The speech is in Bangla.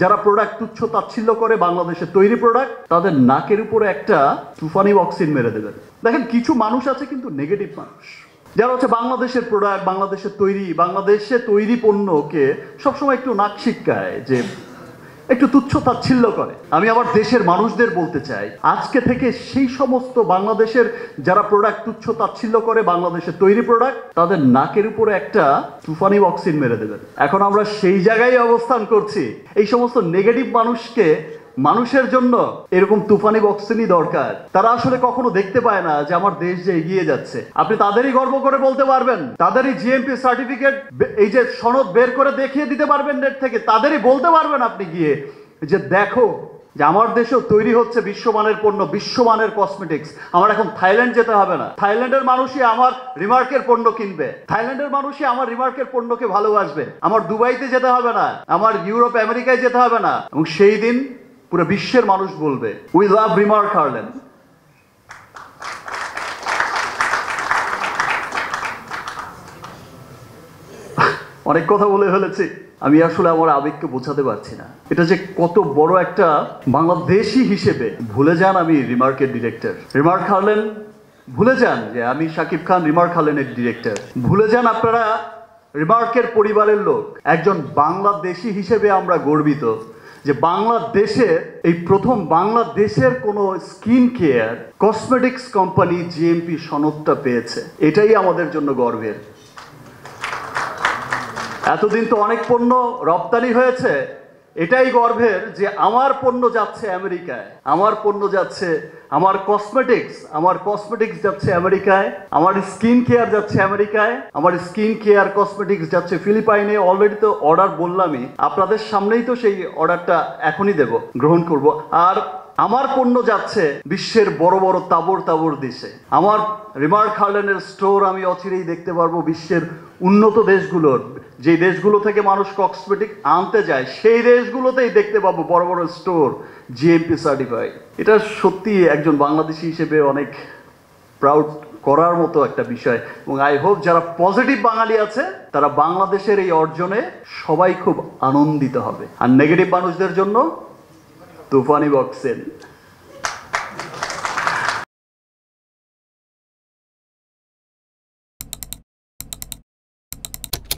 যারা প্রোডাক্ট তুচ্ছ তাচ্ছিল্য করে বাংলাদেশের তৈরি প্রোডাক্ট, তাদের নাকের উপরে একটা তুফানি অক্সিন মেরে দেবেন। দেখেন, কিছু মানুষ আছে কিন্তু নেগেটিভ মানুষ, যারা হচ্ছে বাংলাদেশের প্রোডাক্ট, বাংলাদেশে তৈরি পণ্যকে সবসময় একটু নাক শিটকায়, যে একটু তুচ্ছ তাচ্ছিল্য করে। আমি আমার দেশের মানুষদের বলতে চাই, আজকে থেকে সেই সমস্ত বাংলাদেশের যারা প্রোডাক্ট তুচ্ছ তাচ্ছিল্য করে বাংলাদেশের তৈরি প্রোডাক্ট, তাদের নাকের উপরে একটা তুফানি অক্সিন মেরে দেবেন। এখন আমরা সেই জায়গায় অবস্থান করছি। এই সমস্ত নেগেটিভ মানুষকে, মানুষের জন্য এরকম তুফানি অক্সিনই দরকার। তারা আসলে কখনো দেখতে পায় না যে আমার দেশ যে এগিয়ে যাচ্ছে। আপনি তাদেরই গর্ব করে বলতে পারবেন, তাদেরই জিএমপি সার্টিফিকেট, এই যে সনদ বের করে দেখিয়ে দিতে পারবেন নেট থেকে, তাদেরই বলতে পারবেন আপনি গিয়ে যে দেখো যে আমার দেশেও তৈরি হচ্ছে বিশ্বমানের পণ্য, বিশ্বমানের কসমেটিক্স। আমার এখন থাইল্যান্ড যেতে হবে না, থাইল্যান্ডের মানুষই আমার রিমার্কের পণ্য কিনবে, থাইল্যান্ডের মানুষই আমার রিমার্কের পণ্যকে ভালোবাসবে। আমার দুবাইতে যেতে হবে না, আমার ইউরোপ আমেরিকায় যেতে হবে না। এবং সেই দিন পুরো বিশ্বের মানুষ বলবে উই লাভ রিমার্ক হার্লেন। অনেক কথা বলে ফেলেছি, আমি আসলে আমার আবেগকে বোঝাতে পারছি না। এটা যে কত বড় একটা বাংলাদেশি হিসেবে ভুলে যান আমি রিমার্কের ডিরেক্টর রিমার্ক হার্লেন, ভুলে যান যে আমি শাকিব খান রিমার্ক হার্লেনের ডিরেক্টর, ভুলে যান আপনারা রিমার্কের পরিবারের লোক। একজন বাংলাদেশি হিসেবে আমরা গর্বিত যে বাংলাদেশের এই প্রথম বাংলাদেশের কোনো skin care cosmetics company GMP সনদটা পেয়েছে। এটাই আমাদের জন্য গর্বের। এতদিন তো অনেক পণ্য রপ্তানি হয়েছে, এটাই গর্বের যে আমার পণ্য যাচ্ছে আমেরিকায়, আমার পণ্য যাচ্ছে, আমার কসমেটিক্স যাচ্ছে আমেরিকায়, আমার স্কিন কেয়ার যাচ্ছে আমেরিকায়, আমার স্কিন কেয়ার কসমেটিক্স যাচ্ছে ফিলিপাইনে। অলরেডি তো অর্ডার বললামই, আপনাদের সামনেই তো সেই অর্ডারটা এখনই গ্রহণ করব। আর আমার পণ্য যাচ্ছে বিশ্বের বড় বড় তাবর দেশে। আমার রিমার্ক হার্লেনের স্টোর আমি অচিরেই দেখতে পারবো বিশ্বের উন্নত দেশগুলোর, যে দেশগুলো থেকে মানুষ কসমেটিক আনতে যায়, সেই দেশগুলোতেই দেখতে পাবো বড় বড় স্টোর জিএমপি সার্টিফাইড। এটা সত্যি একজন বাংলাদেশি হিসেবে অনেক প্রাউড করার মতো একটা বিষয়। এবং আই হোপ যারা পজিটিভ বাঙালি আছে তারা বাংলাদেশের এই অর্জনে সবাই খুব আনন্দিত হবে। আর নেগেটিভ মানুষদের জন্য তুফানি অক্সিন।